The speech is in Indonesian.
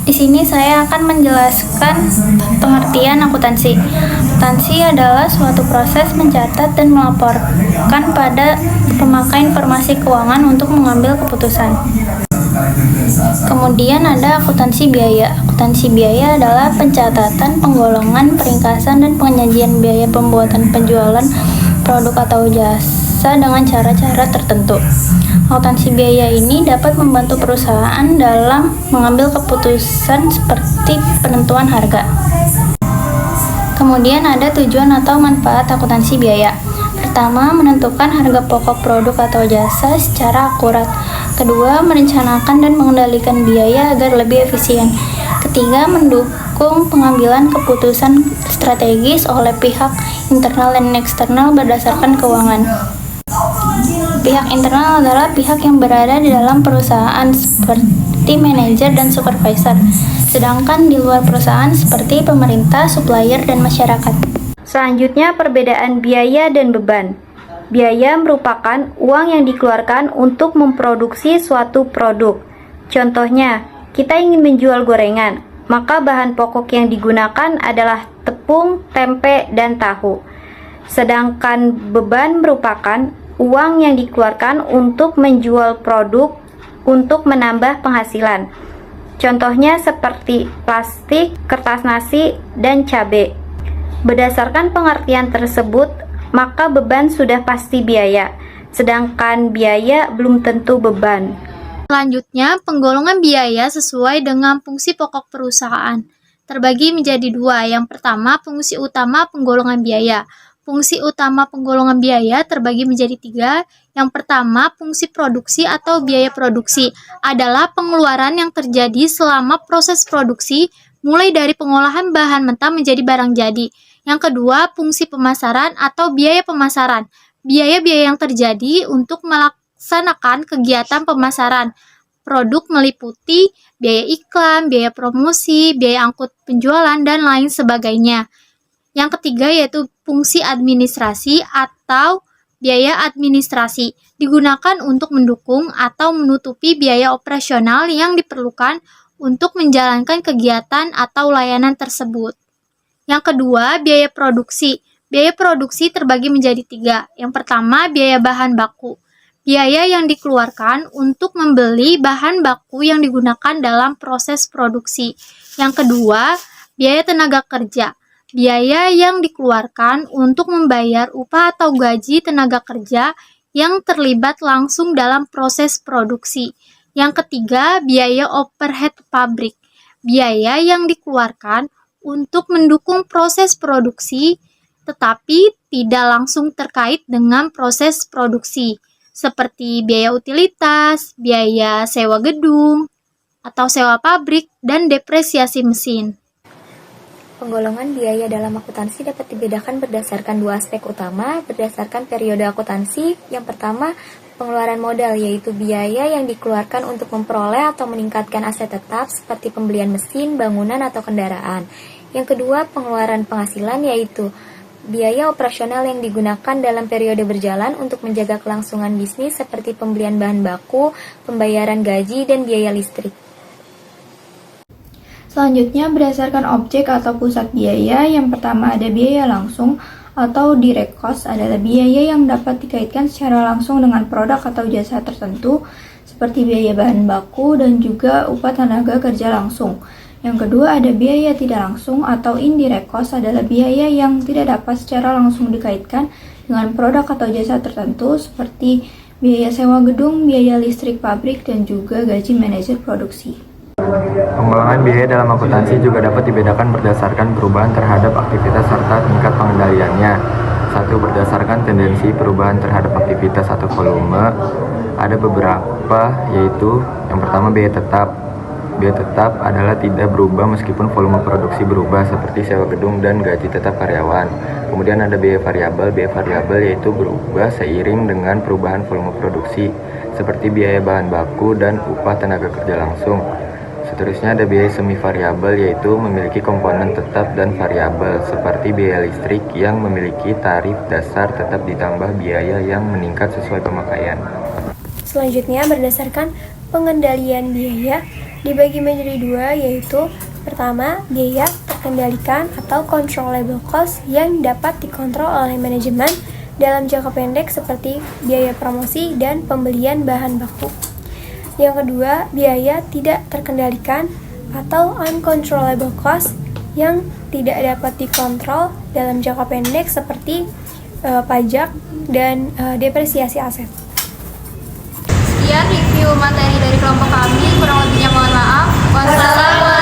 Di sini saya akan menjelaskan pengertian akuntansi. Akuntansi adalah suatu proses mencatat dan melaporkan pada pemakai informasi keuangan untuk mengambil keputusan. Kemudian ada akuntansi biaya. Akuntansi biaya adalah pencatatan, penggolongan, peringkasan, dan penyajian biaya pembuatan penjualan produk atau jasa dengan cara-cara tertentu. Akuntansi biaya ini dapat membantu perusahaan dalam mengambil keputusan seperti penentuan harga. Kemudian ada tujuan atau manfaat akuntansi biaya. Pertama, menentukan harga pokok produk atau jasa secara akurat. Kedua, merencanakan dan mengendalikan biaya agar lebih efisien. Ketiga, mendukung pengambilan keputusan strategis oleh pihak internal dan eksternal berdasarkan keuangan. Pihak internal adalah pihak yang berada di dalam perusahaan seperti manajer dan supervisor, sedangkan di luar perusahaan seperti pemerintah, supplier, dan masyarakat. Selanjutnya, perbedaan biaya dan beban. Biaya merupakan uang yang dikeluarkan untuk memproduksi suatu produk. Contohnya, kita ingin menjual gorengan, maka bahan pokok yang digunakan adalah tepung, tempe, dan tahu. Sedangkan beban merupakan uang yang dikeluarkan untuk menjual produk untuk menambah penghasilan. Contohnya seperti plastik, kertas nasi, dan cabai. Berdasarkan pengertian tersebut, maka beban sudah pasti biaya, sedangkan biaya belum tentu beban. Selanjutnya, penggolongan biaya sesuai dengan fungsi pokok perusahaan. Terbagi menjadi dua. Yang pertama, fungsi utama penggolongan biaya. Fungsi utama penggolongan biaya terbagi menjadi tiga. Yang pertama, fungsi produksi atau biaya produksi adalah pengeluaran yang terjadi selama proses produksi, mulai dari pengolahan bahan mentah menjadi barang jadi. Yang kedua, fungsi pemasaran atau biaya pemasaran. Biaya-biaya yang terjadi untuk melaksanakan kegiatan pemasaran. Produk meliputi biaya iklan, biaya promosi, biaya angkut penjualan, dan lain sebagainya. Yang ketiga yaitu fungsi administrasi atau biaya administrasi, digunakan untuk mendukung atau menutupi biaya operasional yang diperlukan untuk menjalankan kegiatan atau layanan tersebut. Yang kedua, biaya produksi. Biaya produksi terbagi menjadi tiga. Yang pertama, biaya bahan baku. Biaya yang dikeluarkan untuk membeli bahan baku yang digunakan dalam proses produksi. Yang kedua, biaya tenaga kerja. Biaya yang dikeluarkan untuk membayar upah atau gaji tenaga kerja yang terlibat langsung dalam proses produksi. Yang ketiga, biaya overhead pabrik. Biaya yang dikeluarkan untuk mendukung proses produksi tetapi tidak langsung terkait dengan proses produksi, seperti biaya utilitas, biaya sewa gedung, atau sewa pabrik, dan depresiasi mesin. Penggolongan biaya dalam akuntansi dapat dibedakan berdasarkan dua aspek utama, berdasarkan periode akuntansi. Yang pertama, pengeluaran modal, yaitu biaya yang dikeluarkan untuk memperoleh atau meningkatkan aset tetap seperti pembelian mesin, bangunan, atau kendaraan. Yang kedua, pengeluaran penghasilan, yaitu biaya operasional yang digunakan dalam periode berjalan untuk menjaga kelangsungan bisnis seperti pembelian bahan baku, pembayaran gaji, dan biaya listrik. Selanjutnya, berdasarkan objek atau pusat biaya, yang pertama ada biaya langsung atau direct cost adalah biaya yang dapat dikaitkan secara langsung dengan produk atau jasa tertentu seperti biaya bahan baku dan juga upah tenaga kerja langsung. Yang kedua ada biaya tidak langsung atau indirect cost adalah biaya yang tidak dapat secara langsung dikaitkan dengan produk atau jasa tertentu seperti biaya sewa gedung, biaya listrik pabrik, dan juga gaji manajer produksi. Pengelolaan biaya dalam akuntansi juga dapat dibedakan berdasarkan perubahan terhadap aktivitas serta tingkat pengendaliannya. Satu, berdasarkan tendensi perubahan terhadap aktivitas atau volume. Ada beberapa, yaitu yang pertama biaya tetap. Biaya tetap adalah tidak berubah meskipun volume produksi berubah seperti sewa gedung dan gaji tetap karyawan. Kemudian ada biaya variabel. Biaya variabel yaitu berubah seiring dengan perubahan volume produksi seperti biaya bahan baku dan upah tenaga kerja langsung. Seterusnya ada biaya semi variabel yaitu memiliki komponen tetap dan variabel seperti biaya listrik yang memiliki tarif dasar tetap ditambah biaya yang meningkat sesuai pemakaian. Selanjutnya berdasarkan pengendalian biaya, dibagi menjadi dua, yaitu pertama, biaya terkendalikan atau controllable cost yang dapat dikontrol oleh manajemen dalam jangka pendek seperti biaya promosi dan pembelian bahan baku. Yang kedua, biaya tidak terkendalikan atau uncontrollable cost yang tidak dapat dikontrol dalam jangka pendek seperti pajak dan depresiasi aset. Sekian review materi dari kelompok kami, kurang lebihnya mohon maaf. Wassalamualaikum.